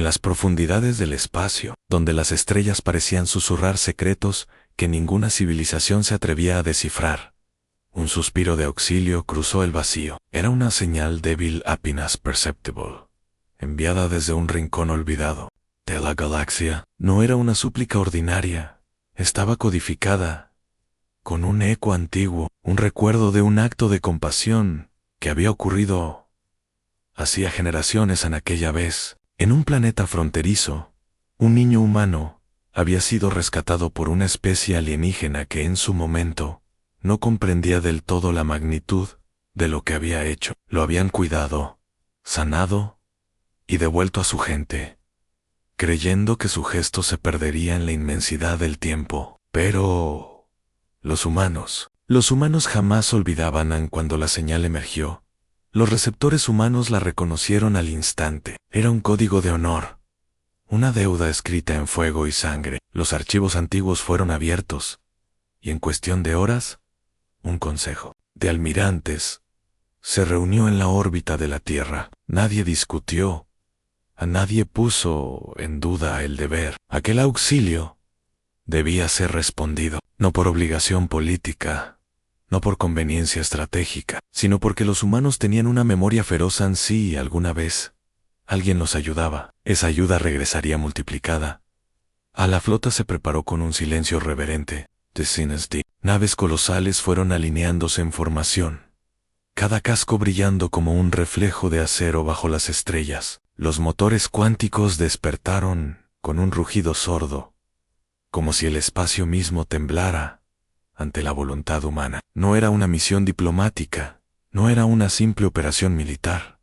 las profundidades del espacio, donde las estrellas parecían susurrar secretos que ninguna civilización se atrevía a descifrar. Un suspiro de auxilio cruzó el vacío. Era una señal débil apenas perceptible, enviada desde un rincón olvidado de la galaxia. No era una súplica ordinaria, estaba codificada, con un eco antiguo, un recuerdo de un acto de compasión que había ocurrido hacía generaciones en aquella vez. En un planeta fronterizo, un niño humano había sido rescatado por una especie alienígena que en su momento no comprendía del todo la magnitud de lo que había hecho. Lo habían cuidado, sanado y devuelto a su gente, creyendo que su gesto se perdería en la inmensidad del tiempo. Pero los humanos jamás olvidaban cuando la señal emergió. Los receptores humanos la reconocieron al instante. Era un código de honor, una deuda escrita en fuego y sangre. Los archivos antiguos fueron abiertos, y en cuestión de horas, un consejo de almirantes se reunió en la órbita de la Tierra. Nadie discutió, a nadie puso en duda el deber. Aquel auxilio debía ser respondido, no por obligación política, no por conveniencia estratégica, sino porque los humanos tenían una memoria feroz si alguna vez alguien los ayudaba. Esa ayuda regresaría multiplicada. A la flota se preparó con un silencio reverente. The Dynasty. Naves colosales fueron alineándose en formación, cada casco brillando como un reflejo de acero bajo las estrellas. Los motores cuánticos despertaron con un rugido sordo, como si el espacio mismo temblara ante la voluntad humana. No era una misión diplomática, no era una simple operación militar.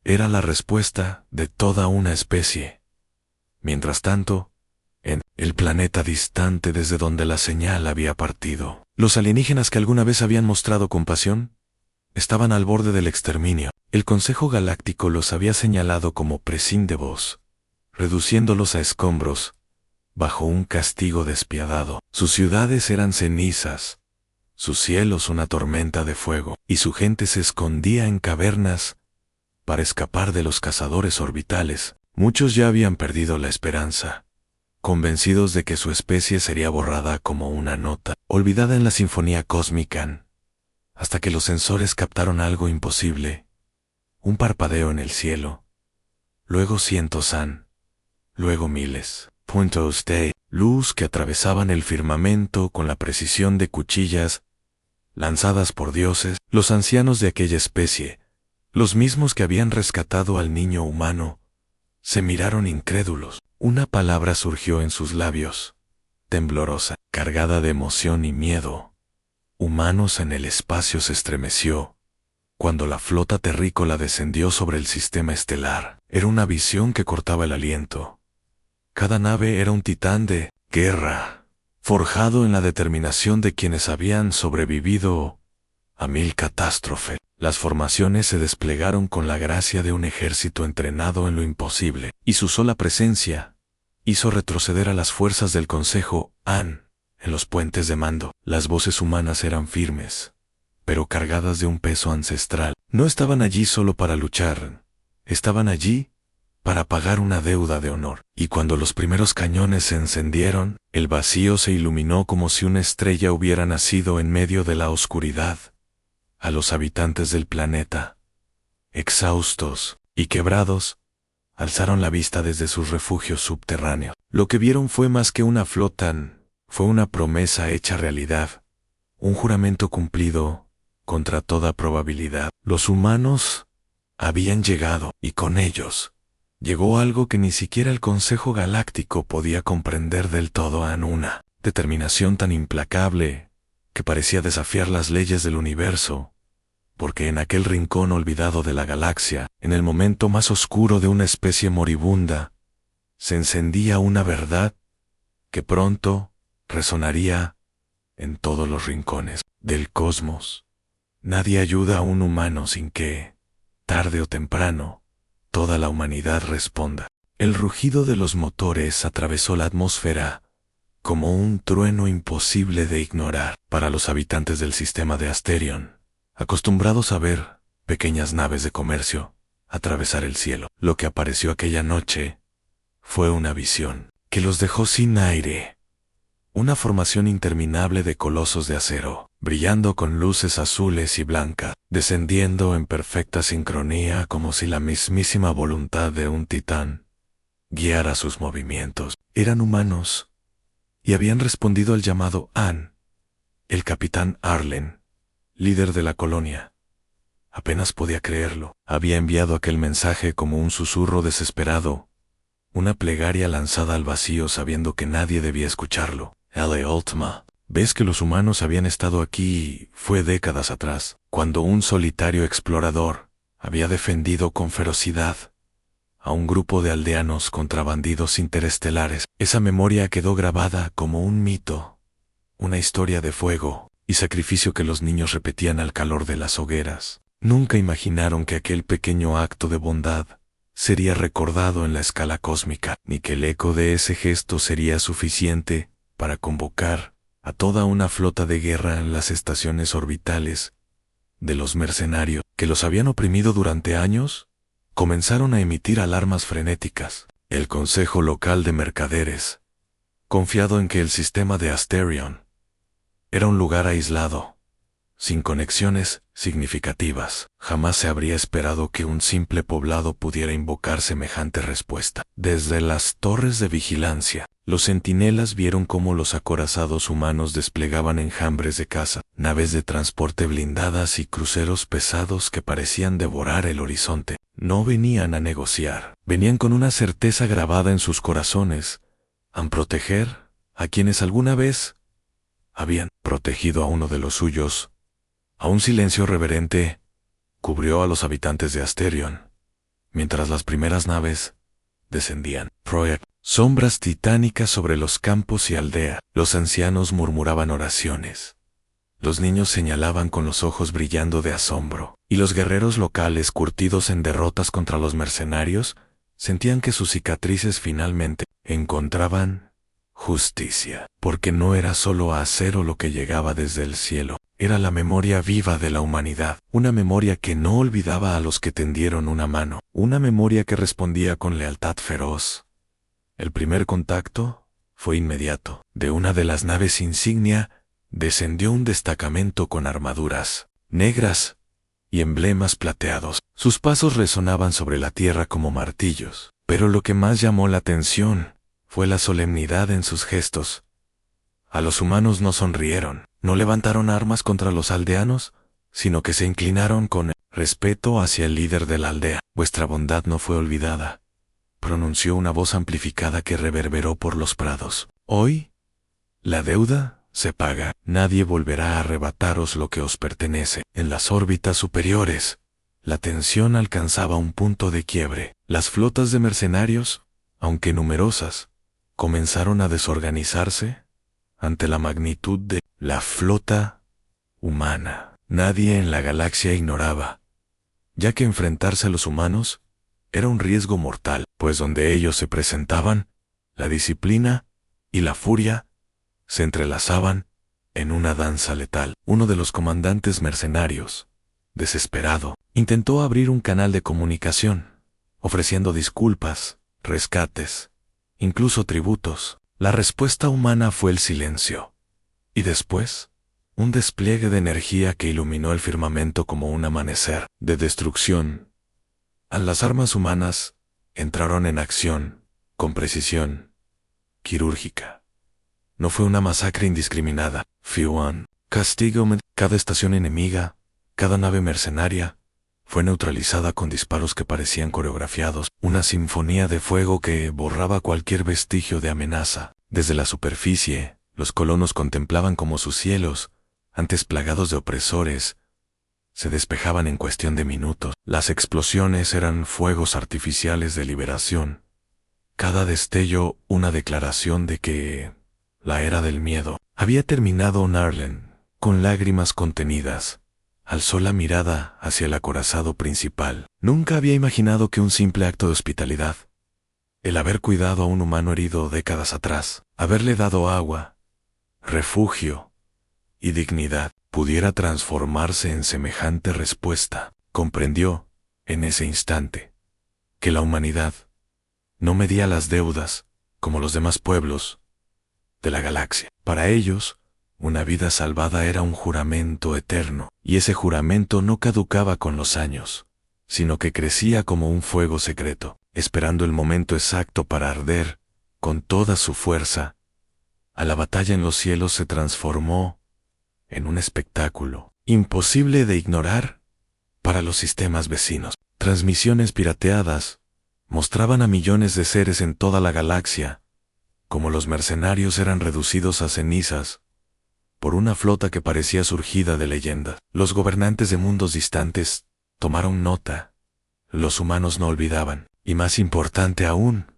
Era la respuesta de toda una especie. Mientras tanto, en el planeta distante desde donde la señal había partido, los alienígenas que alguna vez habían mostrado compasión estaban al borde del exterminio. El Consejo Galáctico los había señalado como presíndevos, reduciéndolos a escombros bajo un castigo despiadado. Sus ciudades eran cenizas, sus cielos una tormenta de fuego, y su gente se escondía en cavernas para escapar de los cazadores orbitales. Muchos ya habían perdido la esperanza, convencidos de que su especie sería borrada como una nota, olvidada en la sinfonía cósmica, hasta que los sensores captaron algo imposible, un parpadeo en el cielo, luego cientos, luego miles. Puntos de luz que atravesaban el firmamento con la precisión de cuchillas lanzadas por dioses. Los ancianos de aquella especie, los mismos que habían rescatado al niño humano, se miraron incrédulos. Una palabra surgió en sus labios, temblorosa, cargada de emoción y miedo. Humanos en el espacio se estremeció cuando la flota terrícola descendió sobre el sistema estelar. Era una visión que cortaba el aliento. Cada nave era un titán de guerra, forjado en la determinación de quienes habían sobrevivido a 1000 catástrofes. Las formaciones se desplegaron con la gracia de un ejército entrenado en lo imposible, y su sola presencia hizo retroceder a las fuerzas del Consejo en los puentes de mando. Las voces humanas eran firmes, pero cargadas de un peso ancestral. No estaban allí solo para luchar, estaban allí para pagar una deuda de honor. Y cuando los primeros cañones se encendieron, el vacío se iluminó como si una estrella hubiera nacido en medio de la oscuridad. A los habitantes del planeta, exhaustos y quebrados, alzaron la vista desde sus refugios subterráneos. Lo que vieron fue más que una flota, fue una promesa hecha realidad, un juramento cumplido contra toda probabilidad. Los humanos habían llegado, y con ellos llegó algo que ni siquiera el Consejo Galáctico podía comprender del todo. Una determinación tan implacable que parecía desafiar las leyes del universo, porque en aquel rincón olvidado de la galaxia, en el momento más oscuro de una especie moribunda, se encendía una verdad que pronto resonaría en todos los rincones del cosmos. Nadie ayuda a un humano sin que, tarde o temprano, toda la humanidad responda. El rugido de los motores atravesó la atmósfera como un trueno imposible de ignorar. Para los habitantes del sistema de Asterion, acostumbrados a ver pequeñas naves de comercio atravesar el cielo, lo que apareció aquella noche Fue una visión que los dejó sin aire. Una formación interminable de colosos de acero, brillando con luces azules y blancas, descendiendo en perfecta sincronía como si la mismísima voluntad de un titán guiara sus movimientos. Eran humanos y habían respondido al llamado Ann. El capitán Arlen, líder de la colonia, apenas podía creerlo. Había enviado aquel mensaje como un susurro desesperado, una plegaria lanzada al vacío sabiendo que nadie debía escucharlo. L.A. Ultima, ves que los humanos habían estado aquí, fue décadas atrás, cuando un solitario explorador había defendido con ferocidad a un grupo de aldeanos contra bandidos interestelares. Esa memoria quedó grabada como un mito, una historia de fuego y sacrificio que los niños repetían al calor de las hogueras. Nunca imaginaron que aquel pequeño acto de bondad sería recordado en la escala cósmica, ni que el eco de ese gesto sería suficiente para convocar a toda una flota de guerra en las estaciones orbitales de los mercenarios que los habían oprimido durante años. Comenzaron a emitir alarmas frenéticas. El Consejo Local de Mercaderes, confiado en que el sistema de Asterion era un lugar aislado, sin conexiones significativas, jamás se habría esperado que un simple poblado pudiera invocar semejante respuesta. Desde las torres de vigilancia, los centinelas vieron cómo los acorazados humanos desplegaban enjambres de caza, naves de transporte blindadas y cruceros pesados que parecían devorar el horizonte. No venían a negociar, venían con una certeza grabada en sus corazones, a proteger a quienes alguna vez habían protegido a uno de los suyos. A un silencio reverente cubrió a los habitantes de Asterion, mientras las primeras naves descendían. Sombras titánicas sobre los campos y aldea. Los ancianos murmuraban oraciones. Los niños señalaban con los ojos brillando de asombro, y los guerreros locales, curtidos en derrotas contra los mercenarios, sentían que sus cicatrices finalmente encontraban justicia, porque no era solo acero lo que llegaba desde el cielo, era la memoria viva de la humanidad, una memoria que no olvidaba a los que tendieron una mano, una memoria que respondía con lealtad feroz. El primer contacto fue inmediato. De una de las naves insignia descendió un destacamento con armaduras negras y emblemas plateados. Sus pasos resonaban sobre la tierra como martillos, pero lo que más llamó la atención fue la solemnidad en sus gestos. A los humanos no sonrieron, no levantaron armas contra los aldeanos, sino que se inclinaron con respeto hacia el líder de la aldea. Vuestra bondad no fue olvidada, pronunció una voz amplificada que reverberó por los prados. Hoy, la deuda se paga. Nadie volverá a arrebataros lo que os pertenece. En las órbitas superiores, la tensión alcanzaba un punto de quiebre. Las flotas de mercenarios, aunque numerosas, comenzaron a desorganizarse ante la magnitud de la flota humana. Nadie en la galaxia ignoraba, ya que enfrentarse a los humanos era un riesgo mortal, pues donde ellos se presentaban, la disciplina y la furia se entrelazaban en una danza letal. Uno de los comandantes mercenarios, desesperado, intentó abrir un canal de comunicación, ofreciendo disculpas, rescates, incluso tributos. La respuesta humana fue el silencio, y después, un despliegue de energía que iluminó el firmamento como un amanecer de destrucción. Las armas humanas entraron en acción con precisión quirúrgica. No fue una masacre indiscriminada. Fuan, castigo. Cada estación enemiga, cada nave mercenaria, fue neutralizada con disparos que parecían coreografiados, una sinfonía de fuego que borraba cualquier vestigio de amenaza. Desde la superficie, los colonos contemplaban cómo sus cielos, antes plagados de opresores, se despejaban en cuestión de minutos. Las explosiones eran fuegos artificiales de liberación. Cada destello una declaración de que la era del miedo había terminado. Arlen, con lágrimas contenidas, alzó la mirada hacia el acorazado principal. Nunca había imaginado que un simple acto de hospitalidad, el haber cuidado a un humano herido décadas atrás, haberle dado agua, refugio y dignidad, pudiera transformarse en semejante respuesta. Comprendió, en ese instante, que la humanidad No medía las deudas, como los demás pueblos de la galaxia. Para ellos, una vida salvada era un juramento eterno, y ese juramento no caducaba con los años, sino que crecía como un fuego secreto, esperando el momento exacto para arder, con toda su fuerza. A la batalla en los cielos se transformó en un espectáculo imposible de ignorar para los sistemas vecinos. Transmisiones pirateadas mostraban a millones de seres en toda la galaxia, como los mercenarios eran reducidos a cenizas por una flota que parecía surgida de leyendas. Los gobernantes de mundos distantes tomaron nota. Los humanos no olvidaban, y más importante aún,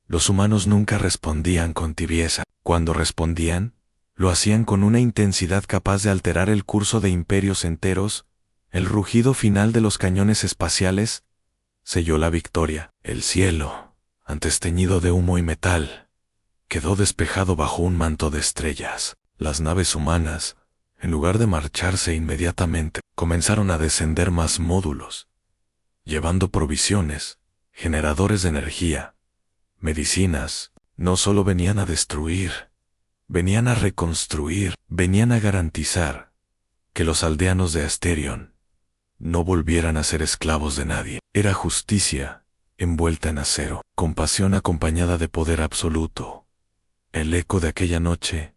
los humanos nunca respondían con tibieza. Cuando respondían, lo hacían con una intensidad capaz de alterar el curso de imperios enteros. El rugido final de los cañones espaciales selló la victoria. El cielo, antes teñido de humo y metal, quedó despejado bajo un manto de estrellas. Las naves humanas, en lugar de marcharse inmediatamente, comenzaron a descender más módulos, llevando provisiones, generadores de energía, medicinas. No solo venían a destruir, venían a reconstruir, venían a garantizar que los aldeanos de Asterion no volvieran a ser esclavos de nadie. Era justicia envuelta en acero, compasión acompañada de poder absoluto. El eco de aquella noche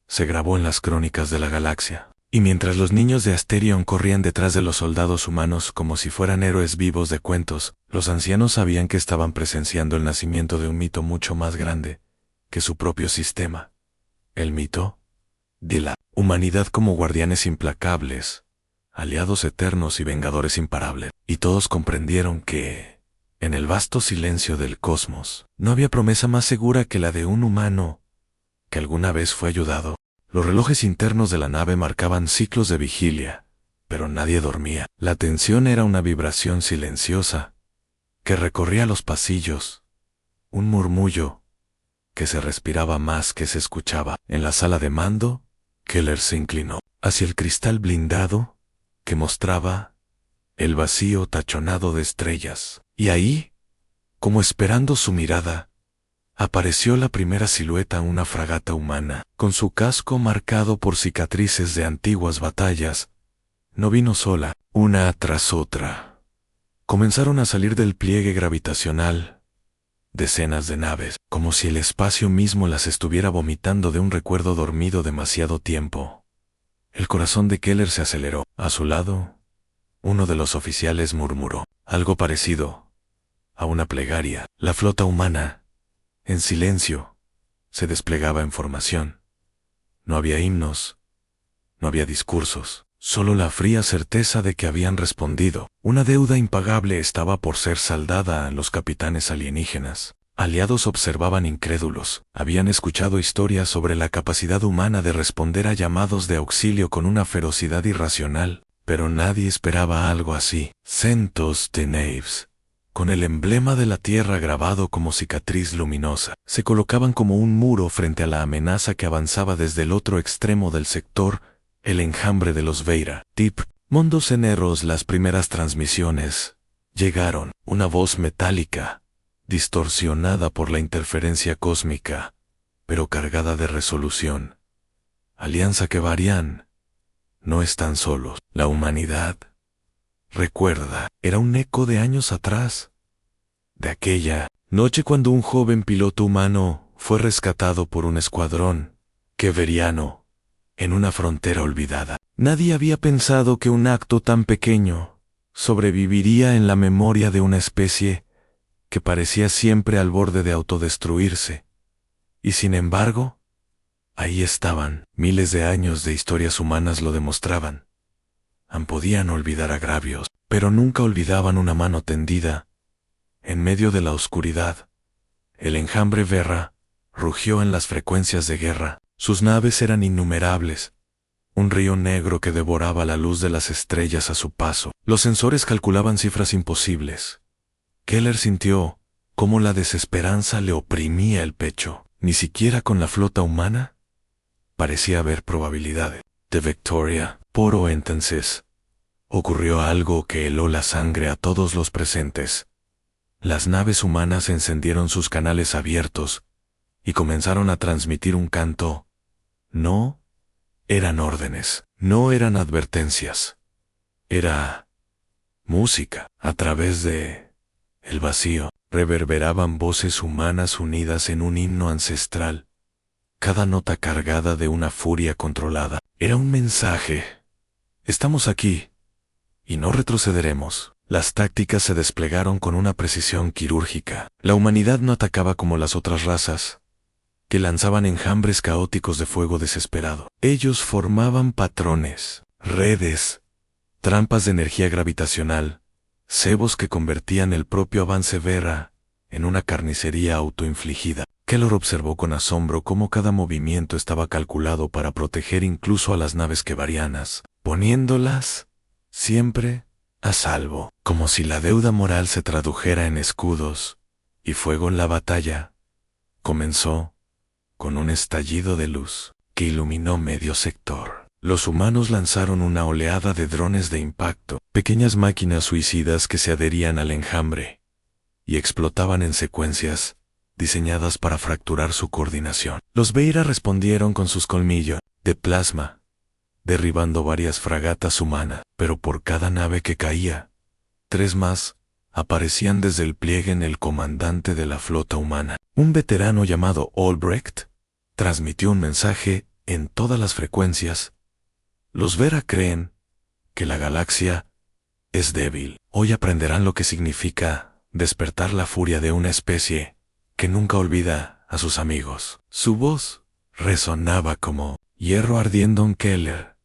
se grabó en las crónicas de la galaxia. Y mientras los niños de Asterion corrían detrás de los soldados humanos como si fueran héroes vivos de cuentos, los ancianos sabían que estaban presenciando el nacimiento de un mito mucho más grande que su propio sistema. El mito de la humanidad como guardianes implacables, aliados eternos y vengadores imparables. Y todos comprendieron que, en el vasto silencio del cosmos, no había promesa más segura que la de un humano que alguna vez fue ayudado. Los relojes internos de la nave marcaban ciclos de vigilia, pero nadie dormía. La tensión era una vibración silenciosa que recorría los pasillos, un murmullo que se respiraba más que se escuchaba. En la sala de mando, Keller se inclinó hacia el cristal blindado que mostraba el vacío tachonado de estrellas. Y ahí, como esperando su mirada, apareció la primera silueta, una fragata humana, con su casco marcado por cicatrices de antiguas batallas. No vino sola, una tras otra. Comenzaron a salir del pliegue gravitacional decenas de naves, como si el espacio mismo las estuviera vomitando de un recuerdo dormido demasiado tiempo. El corazón de Keller se aceleró. A su lado, uno de los oficiales murmuró algo parecido a una plegaria. La flota humana, en silencio, se desplegaba en formación. No había himnos, no había discursos, solo la fría certeza de que habían respondido. Una deuda impagable estaba por ser saldada a los capitanes alienígenas. Aliados observaban incrédulos. Habían escuchado historias sobre la capacidad humana de responder a llamados de auxilio con una ferocidad irracional, pero nadie esperaba algo así. Centos de naves, con el emblema de la Tierra grabado como cicatriz luminosa, se colocaban como un muro frente a la amenaza que avanzaba desde el otro extremo del sector, el enjambre de los Veira. Tip, Mundos Eneros. Las primeras transmisiones llegaron. Una voz metálica, distorsionada por la interferencia cósmica, pero cargada de resolución. Alianza Kevarian, no están solos. La humanidad, recuerda, era un eco de años atrás, de aquella noche cuando un joven piloto humano fue rescatado por un escuadrón keveriano en una frontera olvidada. Nadie había pensado que un acto tan pequeño sobreviviría en la memoria de una especie que parecía siempre al borde de autodestruirse. Y sin embargo, ahí estaban. Miles de años de historias humanas lo demostraban. Podían olvidar agravios, pero nunca olvidaban una mano tendida. En medio de la oscuridad, el enjambre Verra rugió en las frecuencias de guerra. Sus naves eran innumerables, un río negro que devoraba la luz de las estrellas a su paso. Los sensores calculaban cifras imposibles. Keller sintió cómo la desesperanza le oprimía el pecho. Ni siquiera con la flota humana parecía haber probabilidades de victoria. Por entonces, ocurrió algo que heló la sangre a todos los presentes. Las naves humanas encendieron sus canales abiertos y comenzaron a transmitir un canto. No eran órdenes, no eran advertencias. Era música. A través de el vacío reverberaban voces humanas unidas en un himno ancestral, cada nota cargada de una furia controlada. Era un mensaje. Estamos aquí y no retrocederemos. Las tácticas se desplegaron con una precisión quirúrgica. La humanidad no atacaba como las otras razas, que lanzaban enjambres caóticos de fuego desesperado. Ellos formaban patrones, redes, trampas de energía gravitacional, cebos que convertían el propio avance Vera en una carnicería autoinfligida. Keller observó con asombro cómo cada movimiento estaba calculado para proteger incluso a las naves kevarianas, poniéndolas siempre a salvo, como si la deuda moral se tradujera en escudos y fuego. En la batalla comenzó con un estallido de luz que iluminó medio sector. Los humanos lanzaron una oleada de drones de impacto, pequeñas máquinas suicidas que se adherían al enjambre y explotaban en secuencias diseñadas para fracturar su coordinación. Los Veira respondieron con sus colmillos de plasma, derribando varias fragatas humanas, pero por cada nave que caía, 3 más aparecían desde el pliegue. En el comandante de la flota humana, un veterano llamado Albrecht, transmitió un mensaje en todas las frecuencias. Los Vera creen que la galaxia es débil. Hoy aprenderán lo que significa despertar la furia de una especie que nunca olvida a sus amigos. Su voz resonaba como hierro ardiendo. Keller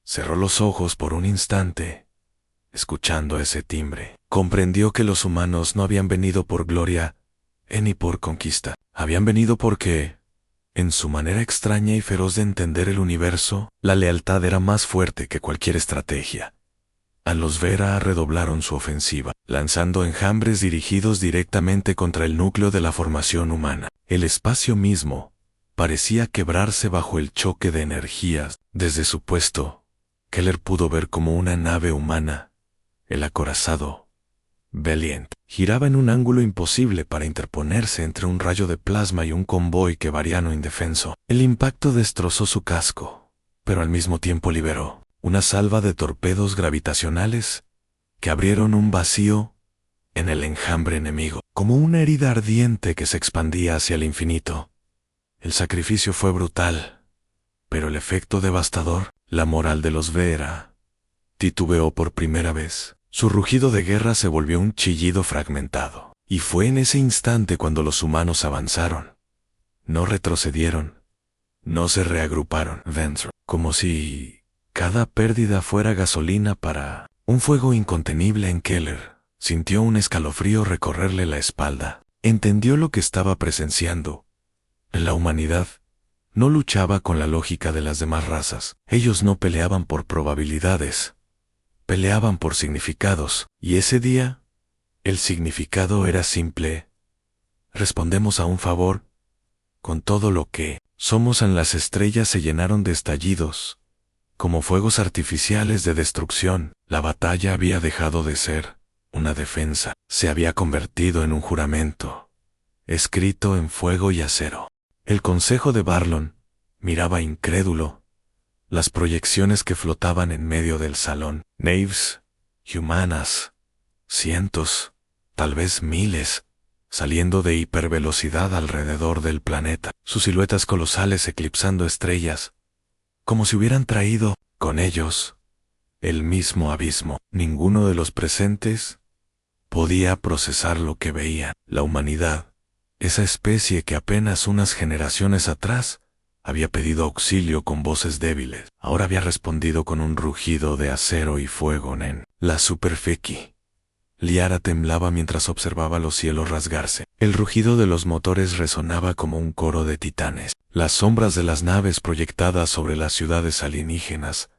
cerró los ojos por un instante, escuchando ese timbre. Comprendió que los humanos no habían venido por gloria ni por conquista. Habían venido porque, en su manera extraña y feroz de entender el universo, la lealtad era más fuerte que cualquier estrategia. A los Vera redoblaron su ofensiva, lanzando enjambres dirigidos directamente contra el núcleo de la formación humana. El espacio mismo parecía quebrarse bajo el choque de energías. Desde su puesto, Keller pudo ver como una nave humana, el acorazado Valiant, giraba en un ángulo imposible para interponerse entre un rayo de plasma y un convoy kevariano indefenso. El impacto destrozó su casco, pero al mismo tiempo liberó una salva de torpedos gravitacionales que abrieron un vacío en el enjambre enemigo, como una herida ardiente que se expandía hacia el infinito. El sacrificio fue brutal, pero el efecto devastador. La moral de los Vera titubeó por primera vez. Su rugido de guerra se volvió un chillido fragmentado. Y fue en ese instante cuando los humanos avanzaron. No retrocedieron. No se reagruparon dentro, como si cada pérdida fuera gasolina para un fuego incontenible. En Keller sintió un escalofrío recorrerle la espalda. Entendió lo que estaba presenciando. La humanidad no luchaba con la lógica de las demás razas. Ellos no peleaban por probabilidades. Peleaban por significados. Y ese día, el significado era simple. Respondemos a un favor. Con todo lo que somos. En las estrellas se llenaron de estallidos, como fuegos artificiales de destrucción. La batalla había dejado de ser una defensa. Se había convertido en un juramento, escrito en fuego y acero. El consejo de Barlon miraba incrédulo las proyecciones que flotaban en medio del salón. Naves humanas, cientos, tal vez miles, saliendo de hipervelocidad alrededor del planeta, sus siluetas colosales eclipsando estrellas, como si hubieran traído con ellos el mismo abismo. Ninguno de los presentes podía procesar lo que veían. La humanidad, esa especie que apenas unas generaciones atrás había pedido auxilio con voces débiles, ahora había respondido con un rugido de acero y fuego. En la superficie, Liara temblaba mientras observaba los cielos rasgarse. El rugido de los motores resonaba como un coro de titanes. Las sombras de las naves proyectadas sobre las ciudades alienígenas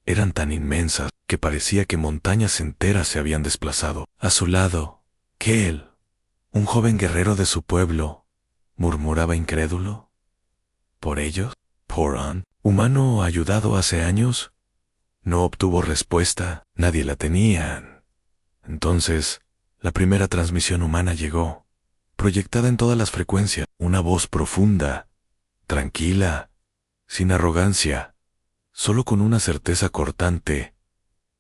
eran tan inmensas que parecía que montañas enteras se habían desplazado. A su lado, Kel, un joven guerrero de su pueblo, murmuraba incrédulo. ¿Por ellos? ¿Poran? ¿Humano ayudado hace años? No obtuvo respuesta. Nadie la tenía. Entonces, La primera transmisión humana llegó, proyectada en todas las frecuencias, una voz profunda, tranquila, sin arrogancia, solo con una certeza cortante.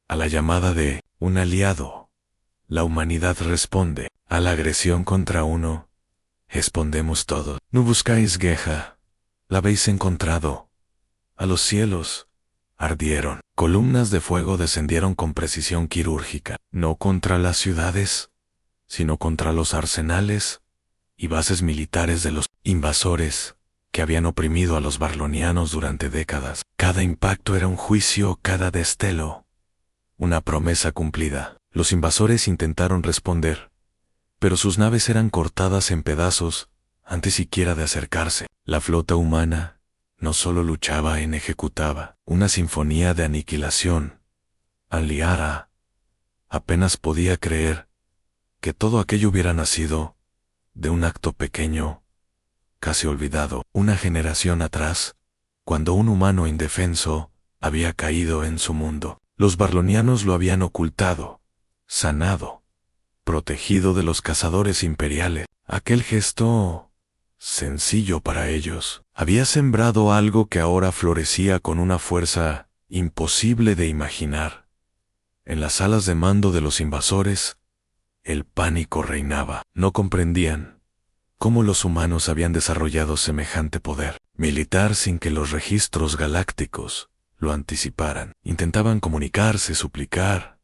A la llamada de un aliado, la humanidad responde. A la agresión contra uno, respondemos todos. No buscáis guerra, la habéis encontrado. A los cielos ardieron. Columnas de fuego descendieron con precisión quirúrgica, no contra las ciudades, sino contra los arsenales y bases militares de los invasores que habían oprimido a los barlonianos durante décadas. Cada impacto era un juicio, cada destello una promesa cumplida. Los invasores intentaron responder, pero sus naves eran cortadas en pedazos antes siquiera de acercarse. La flota humana no solo luchaba, ejecutaba una sinfonía de aniquilación. Anliara apenas podía creer que todo aquello hubiera nacido de un acto pequeño, casi olvidado, una generación atrás, cuando un humano indefenso había caído en su mundo. Los barlonianos lo habían ocultado, sanado, protegido de los cazadores imperiales. Aquel gesto, sencillo para ellos, había sembrado algo que ahora florecía con una fuerza imposible de imaginar. En las salas de mando de los invasores, el pánico reinaba. No comprendían cómo los humanos habían desarrollado semejante poder militar sin que los registros galácticos lo anticiparan. Intentaban comunicarse, suplicar,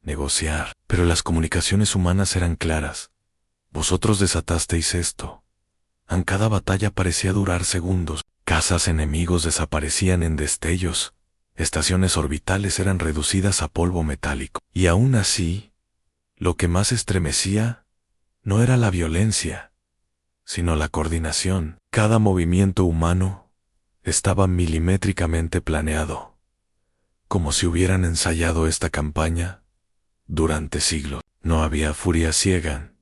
negociar, pero las comunicaciones humanas eran claras. Vosotros desatasteis esto. En cada batalla parecía durar segundos. Casas enemigos desaparecían en destellos. Estaciones orbitales eran reducidas a polvo metálico. Y aún así, lo que más estremecía no era la violencia, sino la coordinación. Cada movimiento humano estaba milimétricamente planeado, como si hubieran ensayado esta campaña durante siglos. No había furia ciega,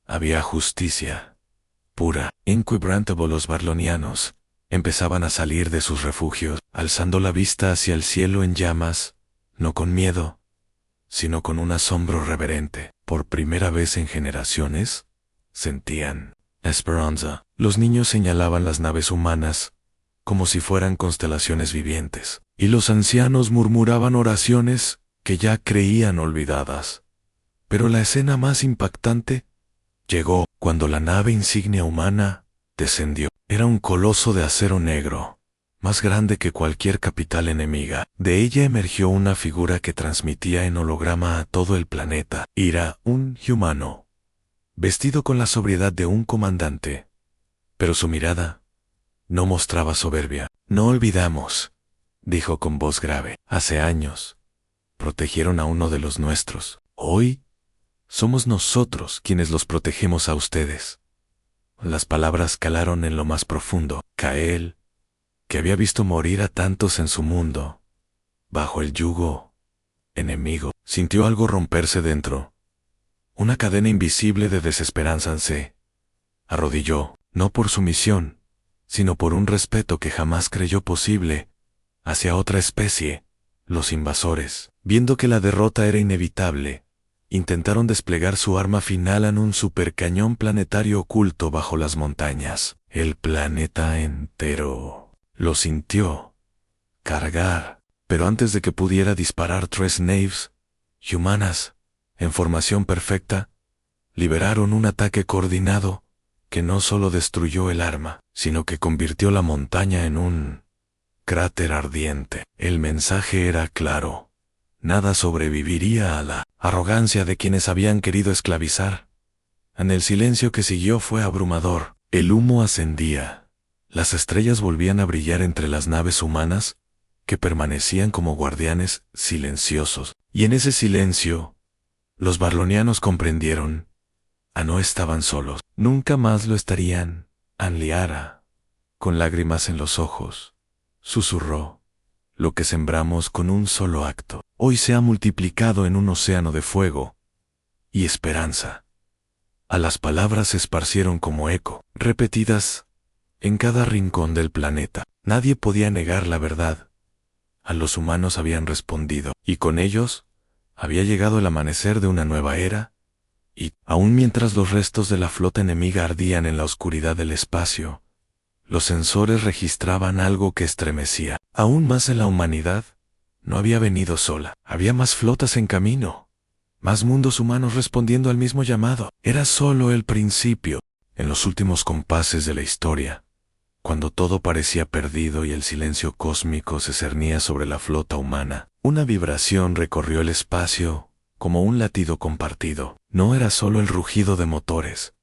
había justicia pura. Inquebrantable, los barlonianos empezaban a salir de sus refugios, alzando la vista hacia el cielo en llamas, no con miedo, sino con un asombro reverente. Por primera vez en generaciones, sentían esperanza. Los niños señalaban las naves humanas como si fueran constelaciones vivientes, y los ancianos murmuraban oraciones que ya creían olvidadas. Pero la escena más impactante llegó cuando la nave insignia humana descendió. Era un coloso de acero negro, más grande que cualquier capital enemiga. De ella emergió una figura que transmitía en holograma a todo el planeta. Era un humano, vestido con la sobriedad de un comandante, pero su mirada no mostraba soberbia. No olvidamos, dijo con voz grave, hace años protegieron a uno de los nuestros. Hoy somos nosotros quienes los protegemos a ustedes. Las palabras calaron en lo más profundo. Kael, que había visto morir a tantos en su mundo, bajo el yugo enemigo, sintió algo romperse dentro. Una cadena invisible de desesperanza. Se arrodilló, no por su misión, sino por un respeto que jamás creyó posible hacia otra especie. Los invasores, viendo que la derrota era inevitable, intentaron desplegar su arma final en un supercañón planetario oculto bajo las montañas. El planeta entero lo sintió cargar, pero antes de que pudiera disparar, 3 naves humanas, en formación perfecta, liberaron un ataque coordinado que no solo destruyó el arma, sino que convirtió la montaña en un cráter ardiente. El mensaje era claro: nada sobreviviría a la arrogancia de quienes habían querido esclavizar. En el silencio que siguió fue abrumador. El humo ascendía. Las estrellas volvían a brillar entre las naves humanas, que permanecían como guardianes silenciosos. Y en ese silencio, los barlonianos comprendieron: no estaban solos. Nunca más lo estarían. Anliara, con lágrimas en los ojos, susurró: lo que sembramos con un solo acto, hoy se ha multiplicado en un océano de fuego y esperanza. A las palabras se esparcieron como eco, repetidas en cada rincón del planeta. Nadie podía negar la verdad. A los humanos habían respondido, y con ellos había llegado el amanecer de una nueva era, Y, aun mientras los restos de la flota enemiga ardían en la oscuridad del espacio, los sensores registraban algo que estremecía aún más en la humanidad. No había venido sola. Había más flotas en camino. Más mundos humanos respondiendo al mismo llamado. Era solo el principio. En los últimos compases de la historia, cuando todo parecía perdido y el silencio cósmico se cernía sobre la flota humana, una vibración recorrió el espacio como un latido compartido. No era solo el rugido de motores,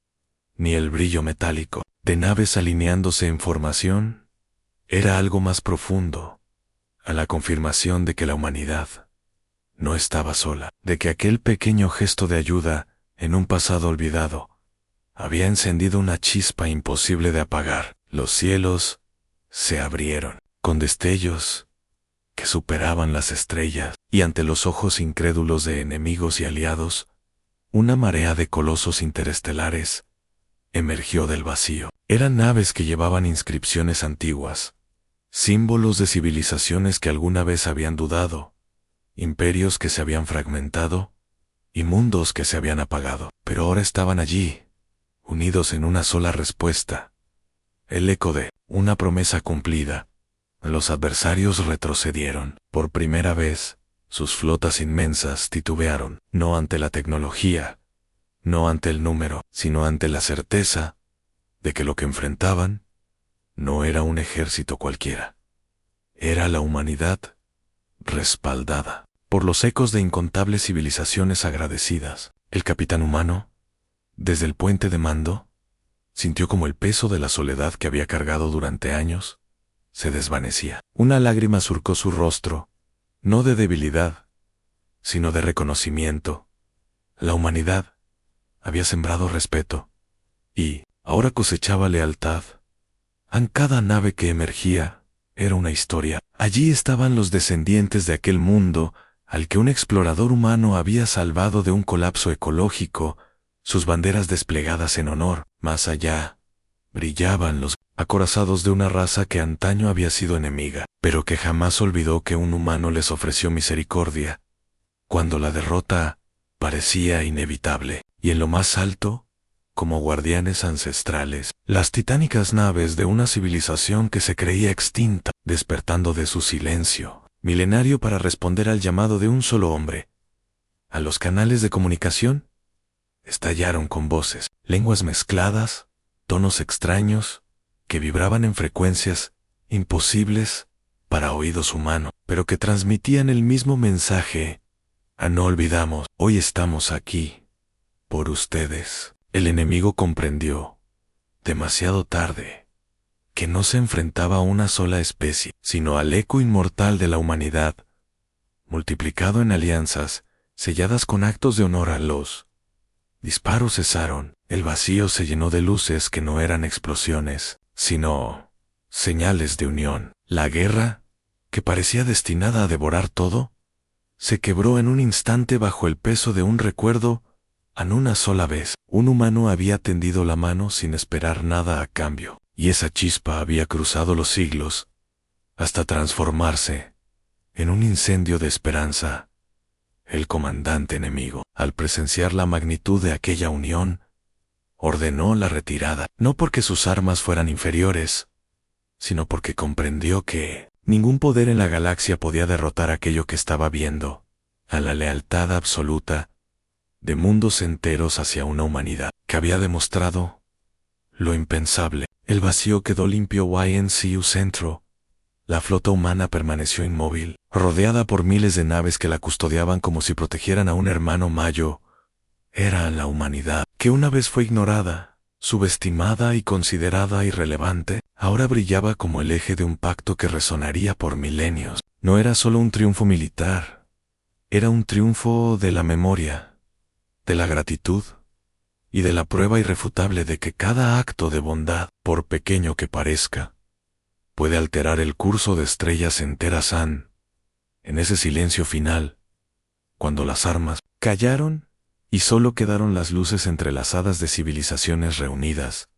ni el brillo metálico de naves alineándose en formación. Era algo más profundo, a la confirmación de que la humanidad no estaba sola, de que aquel pequeño gesto de ayuda en un pasado olvidado había encendido una chispa imposible de apagar. Los cielos se abrieron con destellos que superaban las estrellas, y ante los ojos incrédulos de enemigos y aliados, una marea de colosos interestelares emergió del vacío. Eran naves que llevaban inscripciones antiguas, símbolos de civilizaciones que alguna vez habían dudado, imperios que se habían fragmentado y mundos que se habían apagado. Pero ahora estaban allí, unidos en una sola respuesta, el eco de una promesa cumplida. Los adversarios retrocedieron. Por primera vez, sus flotas inmensas titubearon, no ante la tecnología, no ante el número, sino ante la certeza de que lo que enfrentaban no era un ejército cualquiera. Era la humanidad respaldada por los ecos de incontables civilizaciones agradecidas. El capitán humano, desde el puente de mando, sintió como el peso de la soledad que había cargado durante años se desvanecía. Una lágrima surcó su rostro, no de debilidad, sino de reconocimiento. La humanidad había sembrado respeto y ahora cosechaba lealtad. En cada nave que emergía era una historia. Allí estaban los descendientes de aquel mundo al que un explorador humano había salvado de un colapso ecológico, sus banderas desplegadas en honor. Más allá, brillaban los acorazados de una raza que antaño había sido enemiga, pero que jamás olvidó que un humano les ofreció misericordia cuando la derrota parecía inevitable. Y en lo más alto, como guardianes ancestrales, las titánicas naves de una civilización que se creía extinta, despertando de su silencio milenario para responder al llamado de un solo hombre. A los canales de comunicación estallaron con voces, lenguas mezcladas, tonos extraños, que vibraban en frecuencias imposibles para oídos humanos, pero que transmitían el mismo mensaje. No olvidamos, hoy estamos aquí, por ustedes. El enemigo comprendió, demasiado tarde, que no se enfrentaba a una sola especie, sino al eco inmortal de la humanidad, multiplicado en alianzas, selladas con actos de honor a los disparos cesaron. El vacío se llenó de luces que no eran explosiones, sino señales de unión. La guerra, que parecía destinada a devorar todo, se quebró en un instante bajo el peso de un recuerdo. En una sola vez, un humano había tendido la mano sin esperar nada a cambio, y esa chispa había cruzado los siglos, hasta transformarse en un incendio de esperanza. El comandante enemigo, al presenciar la magnitud de aquella unión, ordenó la retirada, no porque sus armas fueran inferiores, sino porque comprendió que ningún poder en la galaxia podía derrotar aquello que estaba viendo, a la lealtad absoluta de mundos enteros hacia una humanidad que había demostrado lo impensable. El vacío quedó limpio en Cu Centro. La flota humana permaneció inmóvil, rodeada por miles de naves que la custodiaban como si protegieran a un hermano mayo. Era la humanidad, que una vez fue ignorada, subestimada y considerada irrelevante, ahora brillaba como el eje de un pacto que resonaría por milenios. No era solo un triunfo militar, era un triunfo de la memoria, de la gratitud y de la prueba irrefutable de que cada acto de bondad, por pequeño que parezca, puede alterar el curso de estrellas enteras. En ese silencio final, cuando las armas callaron y solo quedaron las luces entrelazadas de civilizaciones reunidas,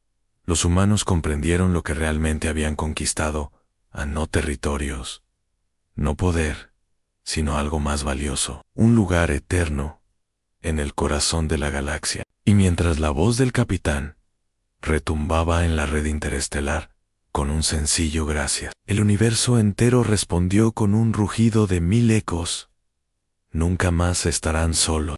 los humanos comprendieron lo que realmente habían conquistado, no territorios, no poder, sino algo más valioso, un lugar eterno en el corazón de la galaxia. Y mientras la voz del capitán retumbaba en la red interestelar, con un sencillo gracias, el universo entero respondió con un rugido de 1000 ecos. Nunca más estarán solos.